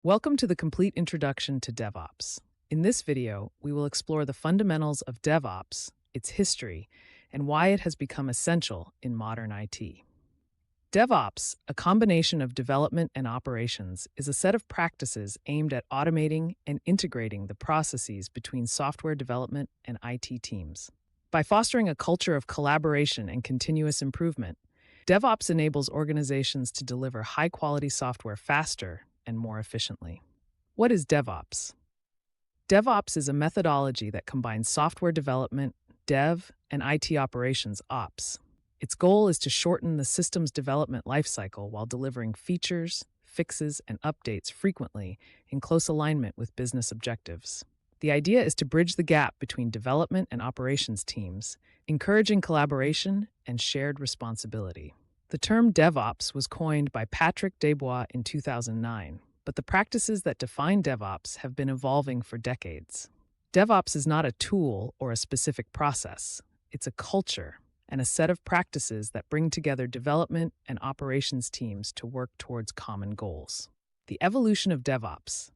Welcome to the complete introduction to DevOps. In this video, we will explore the fundamentals of DevOps, its history, and why it has become essential in modern IT. DevOps, a combination of development and operations, is a set of practices aimed at automating and integrating the processes between software development and IT teams. By fostering a culture of collaboration and continuous improvement, DevOps enables organizations to deliver high-quality software faster and more efficiently. What is DevOps? DevOps is a methodology that combines software development, dev, and IT operations ops. Its goal is to shorten the system's development lifecycle while delivering features, fixes, and updates frequently in close alignment with business objectives. The idea is to bridge the gap between development and operations teams, encouraging collaboration and shared responsibility. The term DevOps was coined by Patrick Desbois in 2009, but the practices that define DevOps have been evolving for decades. DevOps is not a tool or a specific process. It's a culture and a set of practices that bring together development and operations teams to work towards common goals. The evolution of DevOps.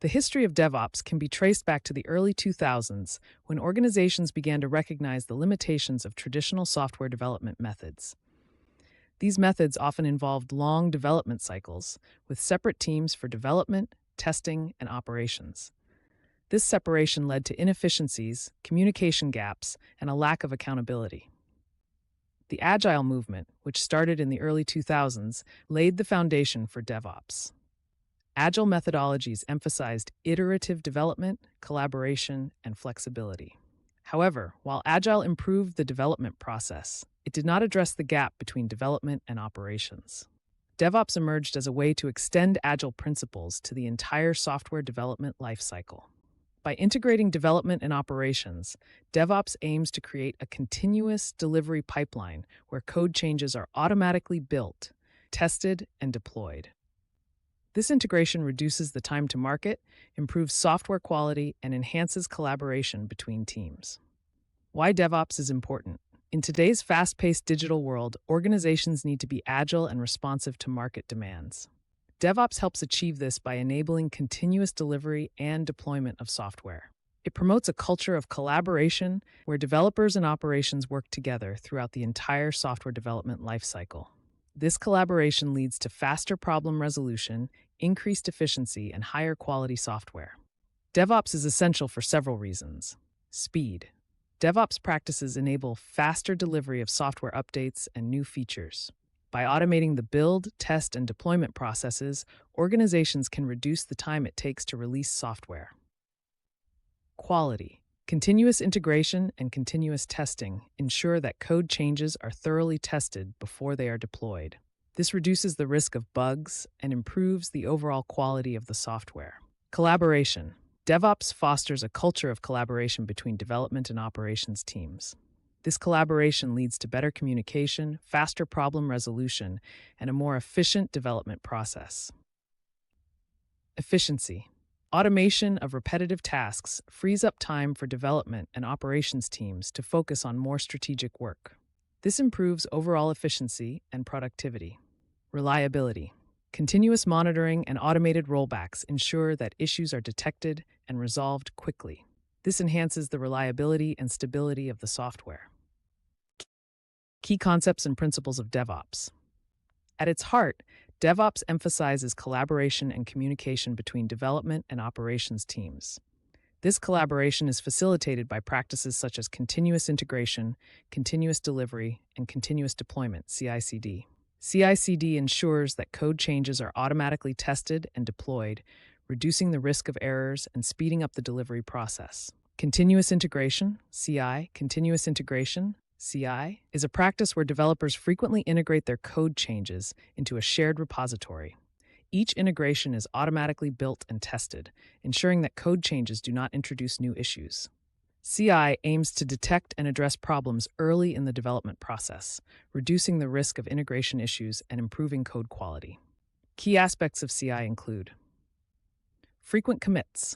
The history of DevOps can be traced back to the early 2000s when organizations began to recognize the limitations of traditional software development methods. These methods often involved long development cycles with separate teams for development, testing, and operations. This separation led to inefficiencies, communication gaps, and a lack of accountability. The Agile movement, which started in the early 2000s, laid the foundation for DevOps. Agile methodologies emphasized iterative development, collaboration, and flexibility. However, while Agile improved the development process, it did not address the gap between development and operations. DevOps emerged as a way to extend Agile principles to the entire software development lifecycle. By integrating development and operations, DevOps aims to create a continuous delivery pipeline where code changes are automatically built, tested, and deployed. This integration reduces the time to market, improves software quality, and enhances collaboration between teams. Why DevOps is important. In today's fast-paced digital world, organizations need to be agile and responsive to market demands. DevOps helps achieve this by enabling continuous delivery and deployment of software. It promotes a culture of collaboration where developers and operations work together throughout the entire software development lifecycle. This collaboration leads to faster problem resolution, increased efficiency, and higher quality software. DevOps is essential for several reasons. Speed. DevOps practices enable faster delivery of software updates and new features. By automating the build, test, and deployment processes, organizations can reduce the time it takes to release software. Quality. Continuous integration and continuous testing ensure that code changes are thoroughly tested before they are deployed. This reduces the risk of bugs and improves the overall quality of the software. Collaboration. DevOps fosters a culture of collaboration between development and operations teams. This collaboration leads to better communication, faster problem resolution, and a more efficient development process. Efficiency. Automation of repetitive tasks frees up time for development and operations teams to focus on more strategic work. This improves overall efficiency and productivity. Reliability. Continuous monitoring and automated rollbacks ensure that issues are detected and resolved quickly. This enhances the reliability and stability of the software. Key concepts and principles of DevOps. At its heart, DevOps emphasizes collaboration and communication between development and operations teams. This collaboration is facilitated by practices such as continuous integration, continuous delivery, and continuous deployment, CI/CD. CI/CD ensures that code changes are automatically tested and deployed, reducing the risk of errors and speeding up the delivery process. Continuous integration, CI, continuous integration, CI, is a practice where developers frequently integrate their code changes into a shared repository. Each integration is automatically built and tested, ensuring that code changes do not introduce new issues. CI aims to detect and address problems early in the development process, reducing the risk of integration issues and improving code quality. Key aspects of CI include frequent commits.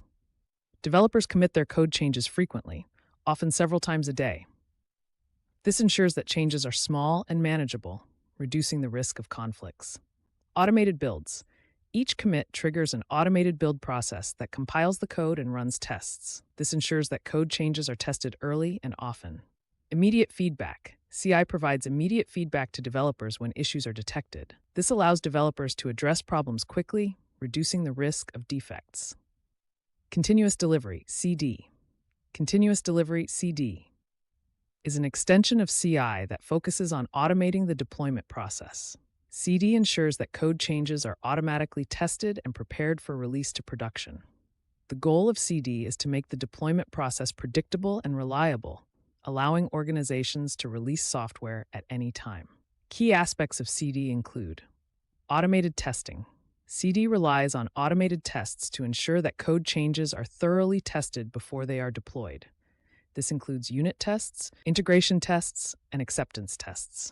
Developers commit their code changes frequently, often several times a day. This ensures that changes are small and manageable, reducing the risk of conflicts. Automated builds. Each commit triggers an automated build process that compiles the code and runs tests. This ensures that code changes are tested early and often. Immediate feedback. CI provides immediate feedback to developers when issues are detected. This allows developers to address problems quickly, reducing the risk of defects. Continuous delivery, CD. Continuous delivery, CD, is an extension of CI that focuses on automating the deployment process. CD ensures that code changes are automatically tested and prepared for release to production. The goal of CD is to make the deployment process predictable and reliable, allowing organizations to release software at any time. Key aspects of CD include automated testing. CD relies on automated tests to ensure that code changes are thoroughly tested before they are deployed. This includes unit tests, integration tests, and acceptance tests.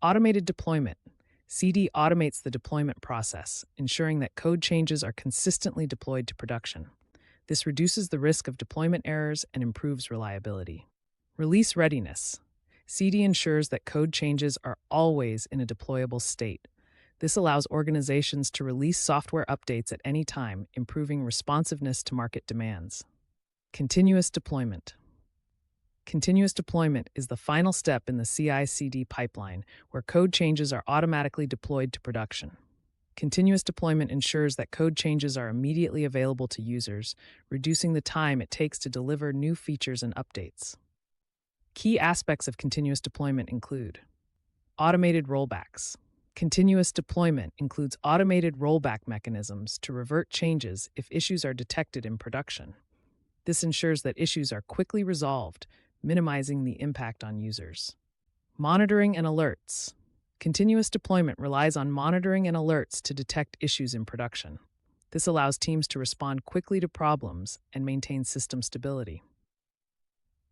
Automated deployment. CD automates the deployment process, ensuring that code changes are consistently deployed to production. This reduces the risk of deployment errors and improves reliability. Release readiness. CD ensures that code changes are always in a deployable state. This allows organizations to release software updates at any time, improving responsiveness to market demands. Continuous deployment. Continuous deployment is the final step in the CI/CD pipeline, where code changes are automatically deployed to production. Continuous deployment ensures that code changes are immediately available to users, reducing the time it takes to deliver new features and updates. Key aspects of continuous deployment include automated rollbacks. Continuous deployment includes automated rollback mechanisms to revert changes if issues are detected in production. This ensures that issues are quickly resolved, minimizing the impact on users. Monitoring and alerts. Continuous deployment relies on monitoring and alerts to detect issues in production. This allows teams to respond quickly to problems and maintain system stability.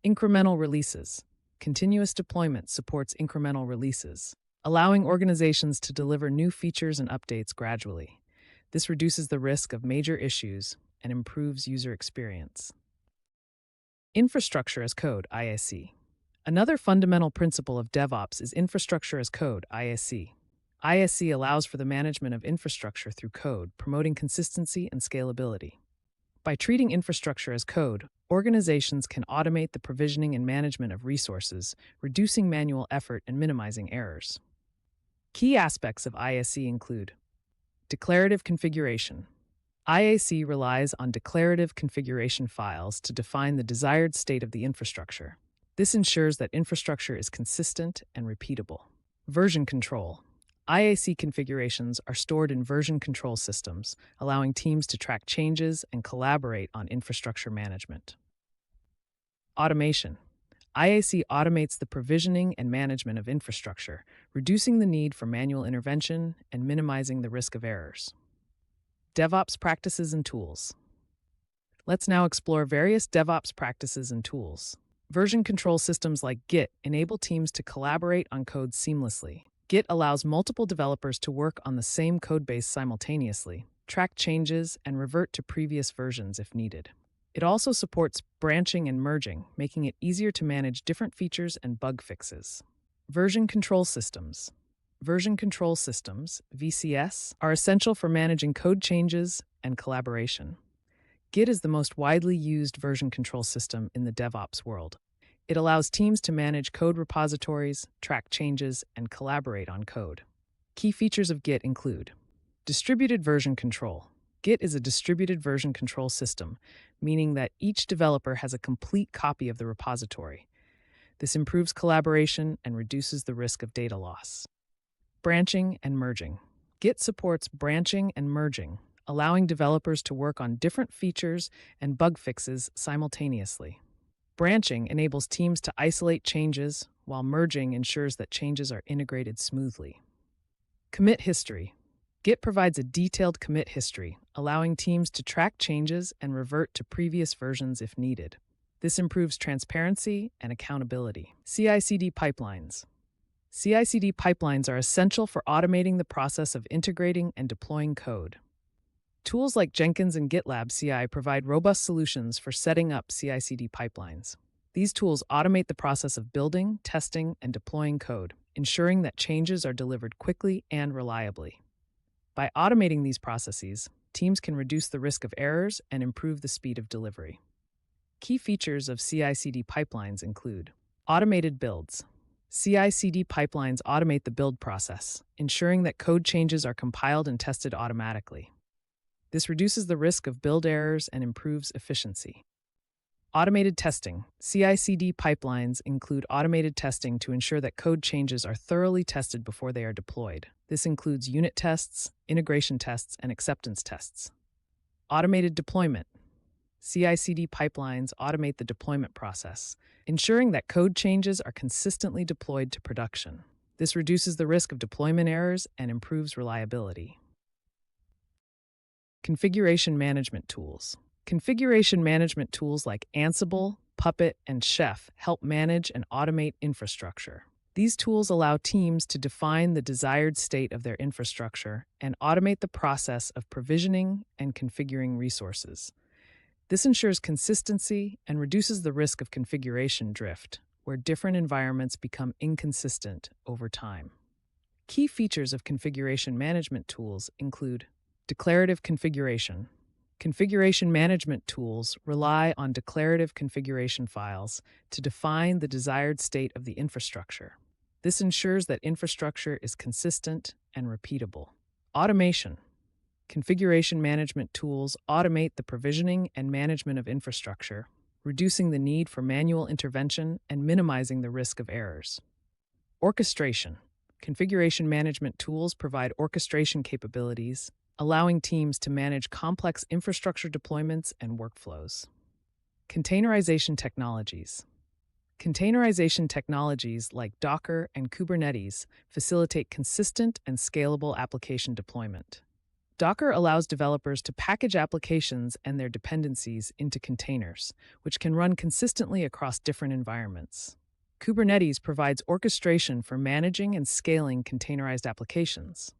Incremental releases. Continuous deployment supports incremental releases, allowing organizations to deliver new features and updates gradually. This reduces the risk of major issues and improves user experience. Infrastructure as code, IAC. Another fundamental principle of DevOps is infrastructure as code, IAC. IAC allows for the management of infrastructure through code, promoting consistency and scalability. By treating infrastructure as code, organizations can automate the provisioning and management of resources, reducing manual effort and minimizing errors. Key aspects of IAC include declarative configuration. IAC relies on declarative configuration files to define the desired state of the infrastructure. This ensures that infrastructure is consistent and repeatable. Version control. IAC configurations are stored in version control systems, allowing teams to track changes and collaborate on infrastructure management. Automation. IAC automates the provisioning and management of infrastructure, reducing the need for manual intervention and minimizing the risk of errors. DevOps practices and tools. Let's now explore various DevOps practices and tools. Version control systems like Git enable teams to collaborate on code seamlessly. Git allows multiple developers to work on the same codebase simultaneously, track changes, and revert to previous versions if needed. It also supports branching and merging, making it easier to manage different features and bug fixes. Version control systems. Version control systems, VCS, are essential for managing code changes and collaboration. Git is the most widely used version control system in the DevOps world. It allows teams to manage code repositories, track changes, and collaborate on code. Key features of Git include distributed version control. Git is a distributed version control system, meaning that each developer has a complete copy of the repository. This improves collaboration and reduces the risk of data loss. Branching and merging. Git supports branching and merging, allowing developers to work on different features and bug fixes simultaneously. Branching enables teams to isolate changes, while merging ensures that changes are integrated smoothly. Commit history. Git provides a detailed commit history, allowing teams to track changes and revert to previous versions if needed. This improves transparency and accountability. CI/CD pipelines. CI/CD pipelines are essential for automating the process of integrating and deploying code. Tools like Jenkins and GitLab CI provide robust solutions for setting up CI/CD pipelines. These tools automate the process of building, testing, and deploying code, ensuring that changes are delivered quickly and reliably. By automating these processes, teams can reduce the risk of errors and improve the speed of delivery. Key features of CI/CD pipelines include automated builds. CI/CD pipelines automate the build process, ensuring that code changes are compiled and tested automatically. This reduces the risk of build errors and improves efficiency. Automated testing. CI/CD pipelines include automated testing to ensure that code changes are thoroughly tested before they are deployed. This includes unit tests, integration tests, and acceptance tests. Automated deployment. CI/CD pipelines automate the deployment process, ensuring that code changes are consistently deployed to production. This reduces the risk of deployment errors and improves reliability. Configuration management tools. Configuration management tools like Ansible, Puppet, and Chef help manage and automate infrastructure. These tools allow teams to define the desired state of their infrastructure and automate the process of provisioning and configuring resources. This ensures consistency and reduces the risk of configuration drift, where different environments become inconsistent over time. Key features of configuration management tools include declarative configuration. Configuration management tools rely on declarative configuration files to define the desired state of the infrastructure. This ensures that infrastructure is consistent and repeatable. Automation. Configuration management tools automate the provisioning and management of infrastructure, reducing the need for manual intervention and minimizing the risk of errors. Orchestration. Configuration management tools provide orchestration capabilities, allowing teams to manage complex infrastructure deployments and workflows. Containerization technologies. Containerization technologies like Docker and Kubernetes facilitate consistent and scalable application deployment. Docker allows developers to package applications and their dependencies into containers, which can run consistently across different environments. Kubernetes provides orchestration for managing and scaling containerized applications,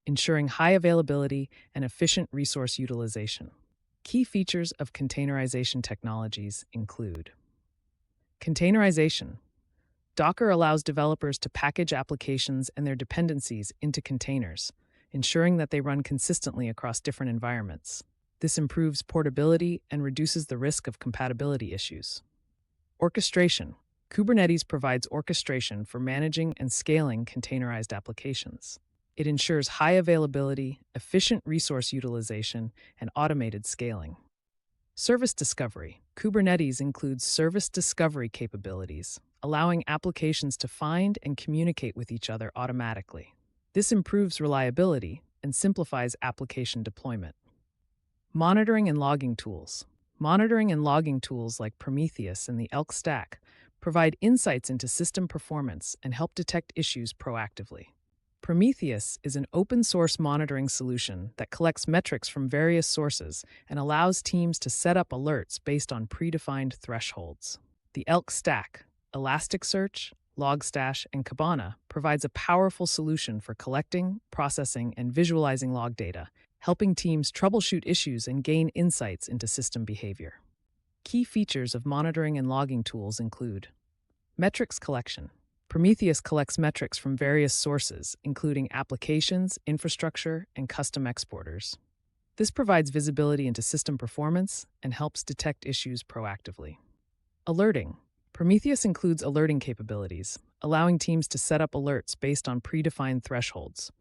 ensuring high availability and efficient resource utilization. Key features of containerization technologies include containerization. Docker allows developers to package applications and their dependencies into containers, ensuring that they run consistently across different environments. This improves portability and reduces the risk of compatibility issues. Orchestration. Kubernetes provides orchestration for managing and scaling containerized applications. It ensures high availability, efficient resource utilization, and automated scaling. Service discovery. Kubernetes includes service discovery capabilities, allowing applications to find and communicate with each other automatically. This improves reliability and simplifies application deployment. Monitoring and logging tools. Monitoring and logging tools like Prometheus and the Elk Stack provide insights into system performance and help detect issues proactively. Prometheus is an open-source monitoring solution that collects metrics from various sources and allows teams to set up alerts based on predefined thresholds. The Elk Stack, Elasticsearch, Logstash, and Kibana provides a powerful solution for collecting, processing, and visualizing log data, helping teams troubleshoot issues and gain insights into system behavior. Key features of monitoring and logging tools include metrics collection. Prometheus collects metrics from various sources, including applications, infrastructure, and custom exporters. This provides visibility into system performance and helps detect issues proactively. Alerting. Prometheus includes alerting capabilities, allowing teams to set up alerts based on predefined thresholds.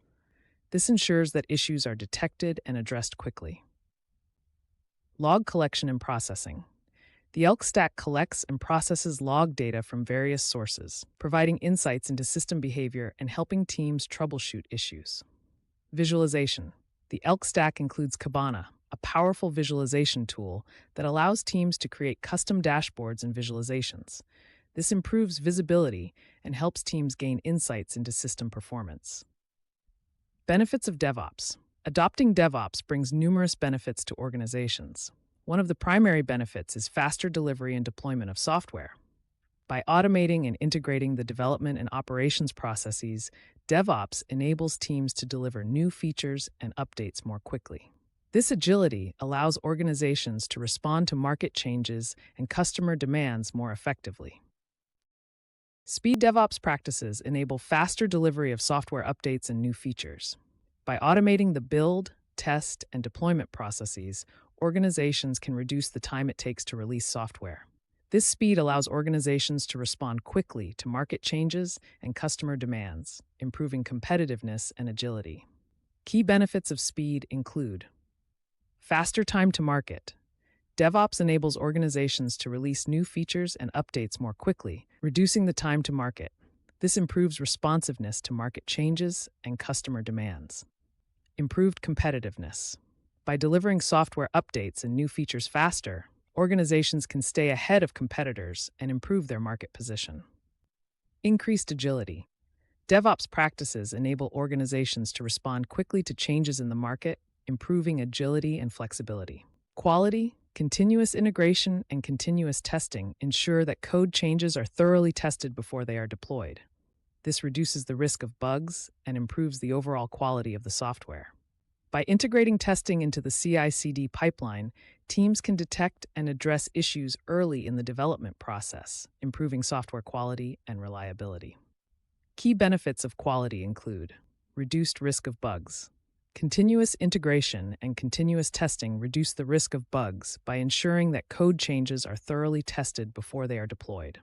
This ensures that issues are detected and addressed quickly. Log collection and processing. The Elk Stack collects and processes log data from various sources, providing insights into system behavior and helping teams troubleshoot issues. Visualization. The Elk Stack includes Kibana, a powerful visualization tool that allows teams to create custom dashboards and visualizations. This improves visibility and helps teams gain insights into system performance. Benefits of DevOps. Adopting DevOps brings numerous benefits to organizations. One of the primary benefits is faster delivery and deployment of software. By automating and integrating the development and operations processes, DevOps enables teams to deliver new features and updates more quickly. This agility allows organizations to respond to market changes and customer demands more effectively. Speed DevOps practices enable faster delivery of software updates and new features. By automating the build, test, and deployment processes, organizations can reduce the time it takes to release software. This speed allows organizations to respond quickly to market changes and customer demands, improving competitiveness and agility. Key benefits of speed include faster time to market. DevOps enables organizations to release new features and updates more quickly, reducing the time to market. This improves responsiveness to market changes and customer demands. Improved competitiveness. By delivering software updates and new features faster, organizations can stay ahead of competitors and improve their market position. Increased agility. DevOps practices enable organizations to respond quickly to changes in the market, improving agility and flexibility. Quality, continuous integration, and continuous testing ensure that code changes are thoroughly tested before they are deployed. This reduces the risk of bugs and improves the overall quality of the software. By integrating testing into the CI/CD pipeline, teams can detect and address issues early in the development process, improving software quality and reliability. Key benefits of quality include reduced risk of bugs. Continuous integration and continuous testing reduce the risk of bugs by ensuring that code changes are thoroughly tested before they are deployed.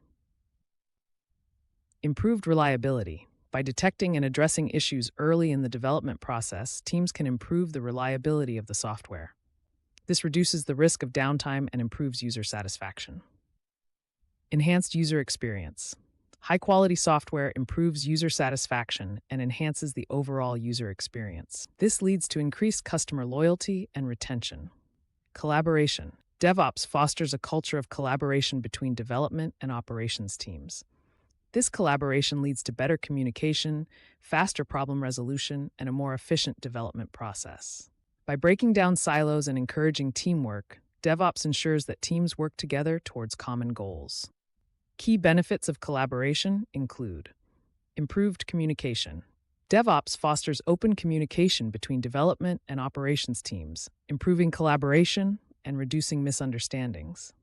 Improved reliability. By detecting and addressing issues early in the development process, teams can improve the reliability of the software. This reduces the risk of downtime and improves user satisfaction. Enhanced user experience. High-quality software improves user satisfaction and enhances the overall user experience. This leads to increased customer loyalty and retention. Collaboration. DevOps fosters a culture of collaboration between development and operations teams. This collaboration leads to better communication, faster problem resolution, and a more efficient development process. By breaking down silos and encouraging teamwork, DevOps ensures that teams work together towards common goals. Key benefits of collaboration include improved communication. DevOps fosters open communication between development and operations teams, improving collaboration and reducing misunderstandings.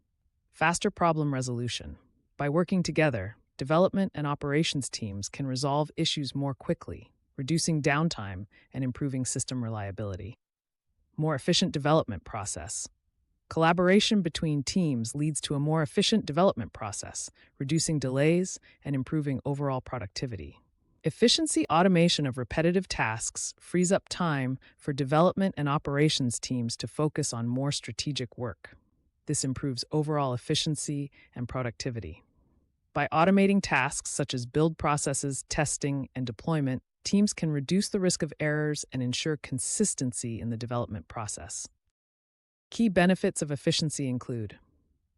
Faster problem resolution. By working together, development and operations teams can resolve issues more quickly, reducing downtime and improving system reliability. More efficient development process. Collaboration between teams leads to a more efficient development process, reducing delays and improving overall productivity. Efficiency automation of repetitive tasks frees up time for development and operations teams to focus on more strategic work. This improves overall efficiency and productivity. By automating tasks such as build processes, testing, and deployment, teams can reduce the risk of errors and ensure consistency in the development process. Key benefits of efficiency include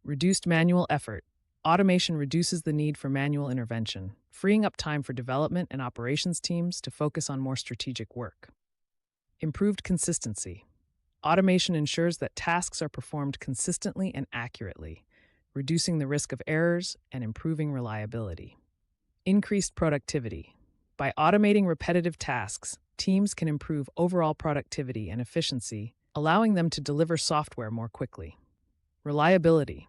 reduced manual effort. Automation reduces the need for manual intervention, freeing up time for development and operations teams to focus on more strategic work. Improved consistency. Automation ensures that tasks are performed consistently and accurately, reducing the risk of errors and improving reliability. Increased productivity. By automating repetitive tasks, teams can improve overall productivity and efficiency, allowing them to deliver software more quickly. Reliability.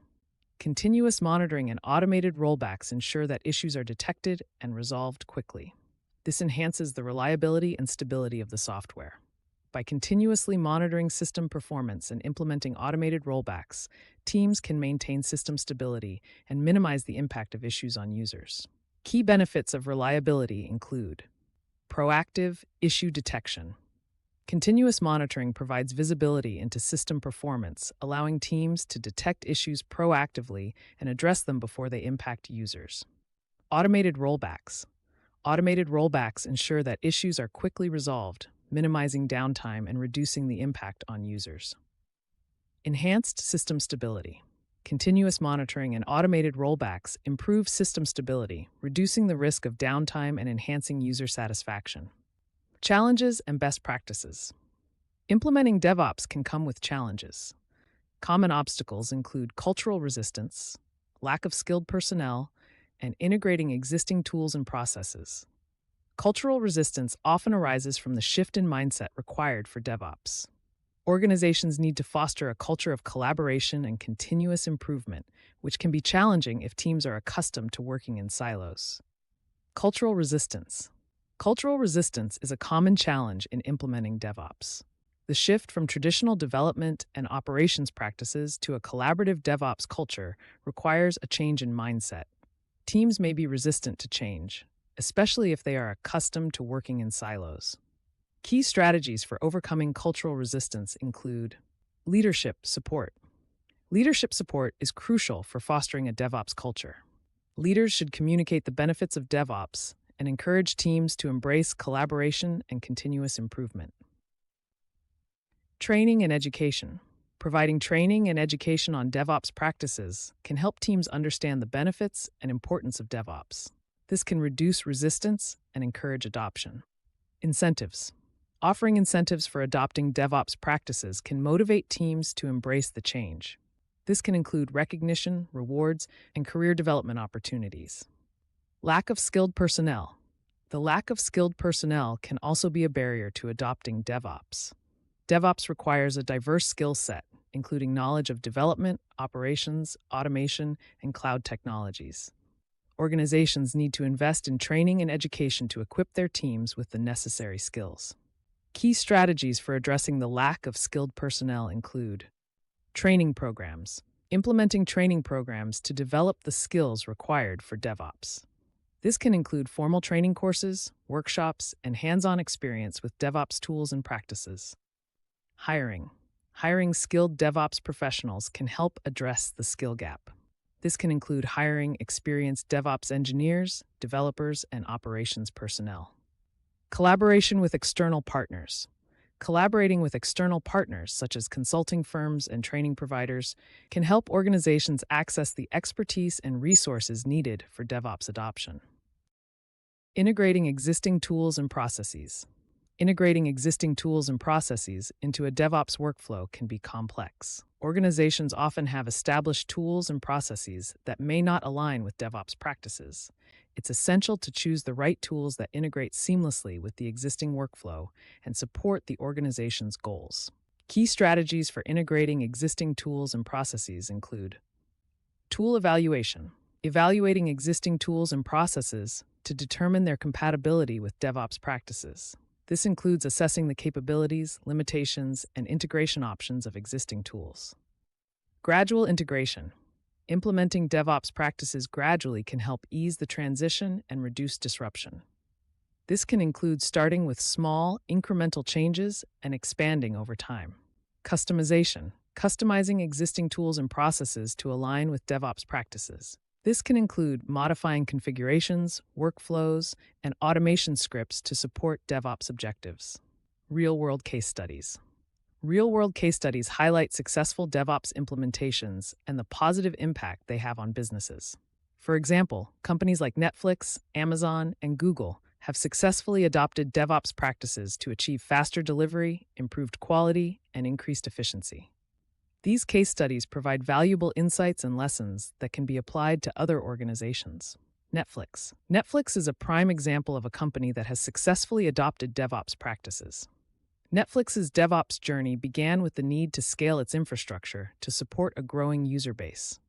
Continuous monitoring and automated rollbacks ensure that issues are detected and resolved quickly. This enhances the reliability and stability of the software. By continuously monitoring system performance and implementing automated rollbacks, teams can maintain system stability and minimize the impact of issues on users. Key benefits of reliability include proactive issue detection. Continuous monitoring provides visibility into system performance, allowing teams to detect issues proactively and address them before they impact users. Automated rollbacks. Automated rollbacks ensure that issues are quickly resolved, minimizing downtime and reducing the impact on users. Enhanced system stability. Continuous monitoring and automated rollbacks improve system stability, reducing the risk of downtime and enhancing user satisfaction. Challenges and best practices. Implementing DevOps can come with challenges. Common obstacles include cultural resistance, lack of skilled personnel, and integrating existing tools and processes. Cultural resistance often arises from the shift in mindset required for DevOps. Organizations need to foster a culture of collaboration and continuous improvement, which can be challenging if teams are accustomed to working in silos. Cultural resistance. Cultural resistance is a common challenge in implementing DevOps. The shift from traditional development and operations practices to a collaborative DevOps culture requires a change in mindset. Teams may be resistant to change, especially if they are accustomed to working in silos. Key strategies for overcoming cultural resistance include leadership support. Leadership support is crucial for fostering a DevOps culture. Leaders should communicate the benefits of DevOps and encourage teams to embrace collaboration and continuous improvement. Training and education. Providing training and education on DevOps practices can help teams understand the benefits and importance of DevOps. This can reduce resistance and encourage adoption. Incentives. Offering incentives for adopting DevOps practices can motivate teams to embrace the change. This can include recognition, rewards, and career development opportunities. Lack of skilled personnel. The lack of skilled personnel can also be a barrier to adopting DevOps. DevOps requires a diverse skill set, including knowledge of development, operations, automation, and cloud technologies. Organizations need to invest in training and education to equip their teams with the necessary skills. Key strategies for addressing the lack of skilled personnel include training programs. Implementing training programs to develop the skills required for DevOps. This can include formal training courses, workshops, and hands-on experience with DevOps tools and practices. Hiring. Hiring skilled DevOps professionals can help address the skill gap. This can include hiring experienced DevOps engineers, developers, and operations personnel. Collaboration with external partners. Collaborating with external partners, such as consulting firms and training providers, can help organizations access the expertise and resources needed for DevOps adoption. Integrating existing tools and processes. Integrating existing tools and processes into a DevOps workflow can be complex. Organizations often have established tools and processes that may not align with DevOps practices. It's essential to choose the right tools that integrate seamlessly with the existing workflow and support the organization's goals. Key strategies for integrating existing tools and processes include tool evaluation. Evaluating existing tools and processes to determine their compatibility with DevOps practices. This includes assessing the capabilities, limitations, and integration options of existing tools. Gradual integration. Implementing DevOps practices gradually can help ease the transition and reduce disruption. This can include starting with small, incremental changes and expanding over time. Customization. Customizing existing tools and processes to align with DevOps practices. This can include modifying configurations, workflows, and automation scripts to support DevOps objectives. Real-world case studies. Real-world case studies highlight successful DevOps implementations and the positive impact they have on businesses. For example, companies like Netflix, Amazon, and Google have successfully adopted DevOps practices to achieve faster delivery, improved quality, and increased efficiency. These case studies provide valuable insights and lessons that can be applied to other organizations. Netflix. Netflix is a prime example of a company that has successfully adopted DevOps practices. Netflix's DevOps journey began with the need to scale its infrastructure to support a growing user base.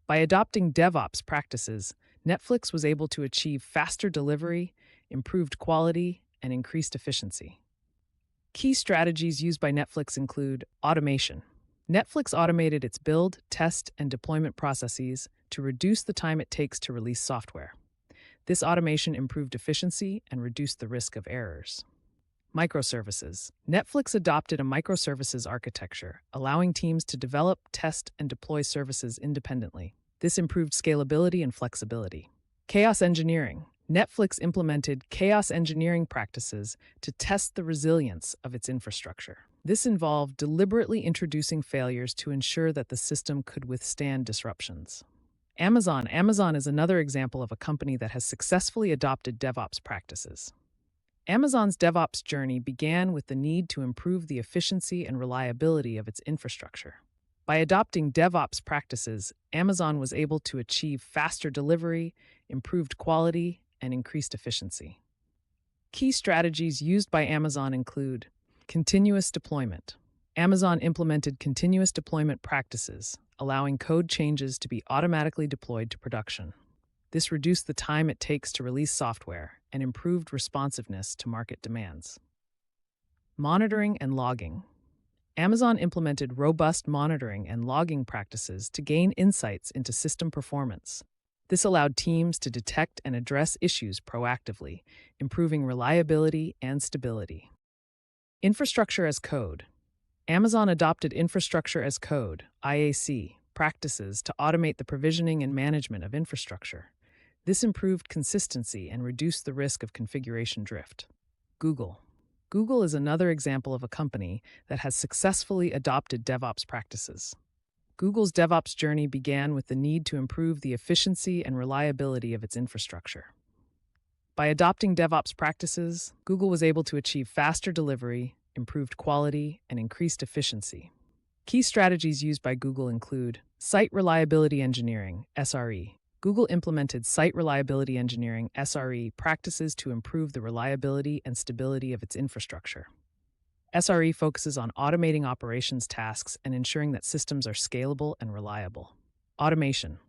By adopting DevOps practices, Netflix was able to achieve faster delivery, improved quality, and increased efficiency. Key strategies used by Netflix include automation. Netflix automated its build, test, and deployment processes to reduce the time it takes to release software. This automation improved efficiency and reduced the risk of errors. Microservices. Netflix adopted a microservices architecture, allowing teams to develop, test, and deploy services independently. This improved scalability and flexibility. Chaos engineering. Netflix implemented chaos engineering practices to test the resilience of its infrastructure. This involved deliberately introducing failures to ensure that the system could withstand disruptions. Amazon is another example of a company that has successfully adopted DevOps practices. Amazon's DevOps journey began with the need to improve the efficiency and reliability of its infrastructure. By adopting DevOps practices, Amazon was able to achieve faster delivery, improved quality, and increased efficiency. Key strategies used by Amazon include continuous deployment. Amazon implemented continuous deployment practices, allowing code changes to be automatically deployed to production. This reduced the time it takes to release software and improved responsiveness to market demands. Monitoring and logging. Amazon implemented robust monitoring and logging practices to gain insights into system performance. This allowed teams to detect and address issues proactively, improving reliability and stability. Infrastructure as code. Amazon adopted infrastructure as code, IAC, practices to automate the provisioning and management of infrastructure. This improved consistency and reduced the risk of configuration drift. Google. Google is another example of a company that has successfully adopted DevOps practices. Google's DevOps journey began with the need to improve the efficiency and reliability of its infrastructure. By adopting DevOps practices, Google was able to achieve faster delivery, improved quality, and increased efficiency. Key strategies used by Google include Site Reliability Engineering, SRE. Google implemented Site Reliability Engineering, SRE, practices to improve the reliability and stability of its infrastructure. SRE focuses on automating operations tasks and ensuring that systems are scalable and reliable. Automation.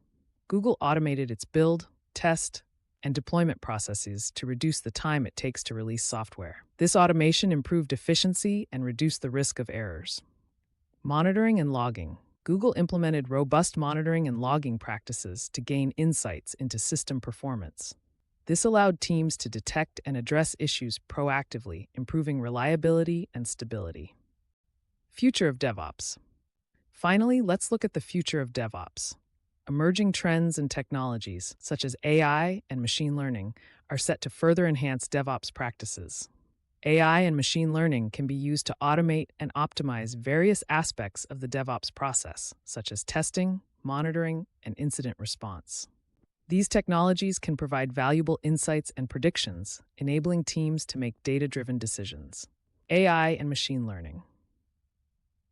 Google automated its build, test, and deployment processes to reduce the time it takes to release software. This automation improved efficiency and reduced the risk of errors. Monitoring and logging. Google implemented robust monitoring and logging practices to gain insights into system performance. This allowed teams to detect and address issues proactively, improving reliability and stability. Future of DevOps. Finally, let's look at the future of DevOps. Emerging trends and technologies, such as AI and machine learning, are set to further enhance DevOps practices. AI and machine learning can be used to automate and optimize various aspects of the DevOps process, such as testing, monitoring, and incident response. These technologies can provide valuable insights and predictions, enabling teams to make data-driven decisions. AI and machine learning.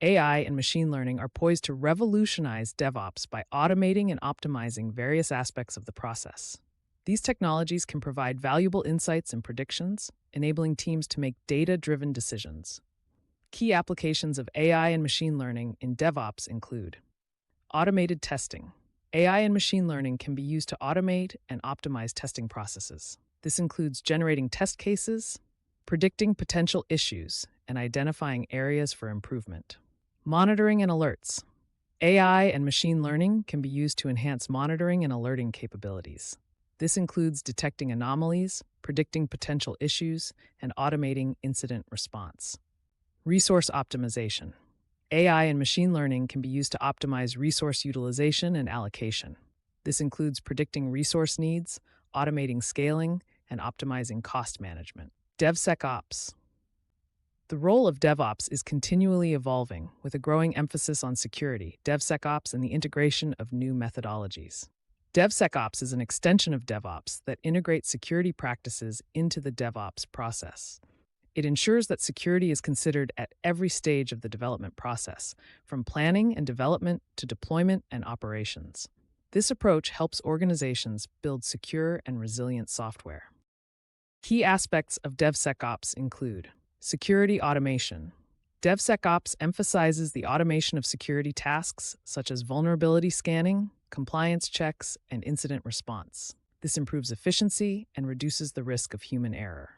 AI and machine learning are poised to revolutionize DevOps by automating and optimizing various aspects of the process. These technologies can provide valuable insights and predictions, enabling teams to make data-driven decisions. Key applications of AI and machine learning in DevOps include automated testing. AI and machine learning can be used to automate and optimize testing processes. This includes generating test cases, predicting potential issues, and identifying areas for improvement. Monitoring and alerts. AI and machine learning can be used to enhance monitoring and alerting capabilities. This includes detecting anomalies, predicting potential issues, and automating incident response. Resource optimization. AI and machine learning can be used to optimize resource utilization and allocation. This includes predicting resource needs, automating scaling, and optimizing cost management. DevSecOps. The role of DevOps is continually evolving, with a growing emphasis on security, DevSecOps, and the integration of new methodologies. DevSecOps is an extension of DevOps that integrates security practices into the DevOps process. It ensures that security is considered at every stage of the development process, from planning and development to deployment and operations. This approach helps organizations build secure and resilient software. Key aspects of DevSecOps include security automation. DevSecOps emphasizes the automation of security tasks such as vulnerability scanning, compliance checks, and incident response. This improves efficiency and reduces the risk of human error.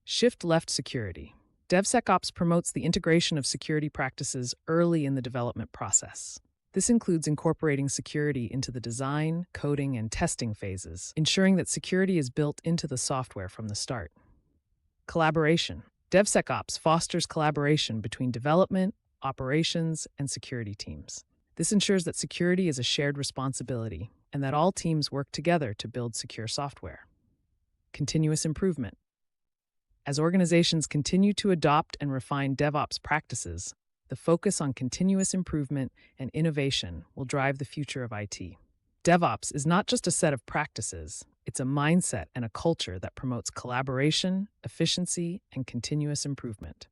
Shift-left security. DevSecOps promotes the integration of security practices early in the development process. This includes incorporating security into the design, coding, and testing phases, ensuring that security is built into the software from the start. Collaboration. DevSecOps fosters collaboration between development, operations, and security teams. This ensures that security is a shared responsibility and that all teams work together to build secure software. Continuous improvement. As organizations continue to adopt and refine DevOps practices, the focus on continuous improvement and innovation will drive the future of IT. DevOps is not just a set of practices, it's a mindset and a culture that promotes collaboration, efficiency, and continuous improvement.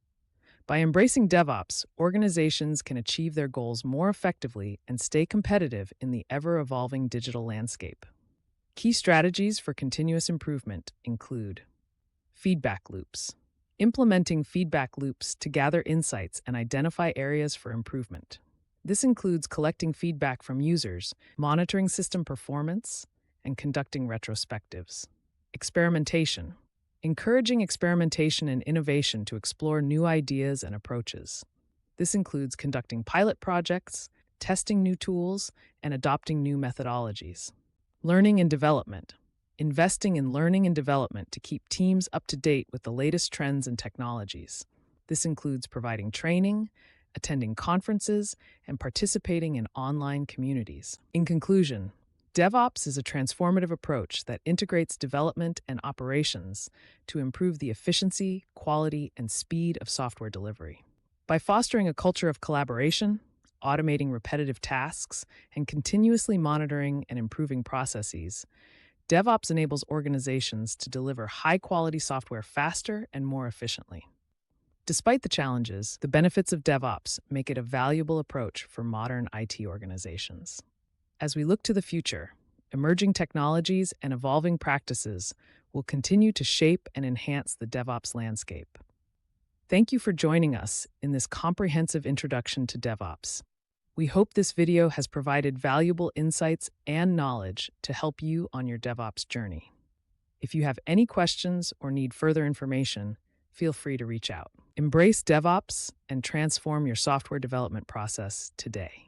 By embracing DevOps, organizations can achieve their goals more effectively and stay competitive in the ever-evolving digital landscape. Key strategies for continuous improvement include feedback loops. Implementing feedback loops to gather insights and identify areas for improvement. This includes collecting feedback from users, monitoring system performance, and conducting retrospectives. Experimentation. encouraging experimentation and innovation to explore new ideas and approaches. This includes conducting pilot projects, testing new tools, and adopting new methodologies. Learning and development, investing in learning and development to keep teams up to date with the latest trends and technologies. This includes providing training, attending conferences, and participating in online communities. In conclusion, DevOps is a transformative approach that integrates development and operations to improve the efficiency, quality, and speed of software delivery. By fostering a culture of collaboration, automating repetitive tasks, and continuously monitoring and improving processes, DevOps enables organizations to deliver high-quality software faster and more efficiently. Despite the challenges, the benefits of DevOps make it a valuable approach for modern IT organizations. As we look to the future, emerging technologies and evolving practices will continue to shape and enhance the DevOps landscape. Thank you for joining us in this comprehensive introduction to DevOps. We hope this video has provided valuable insights and knowledge to help you on your DevOps journey. If you have any questions or need further information, feel free to reach out. Embrace DevOps and transform your software development process today.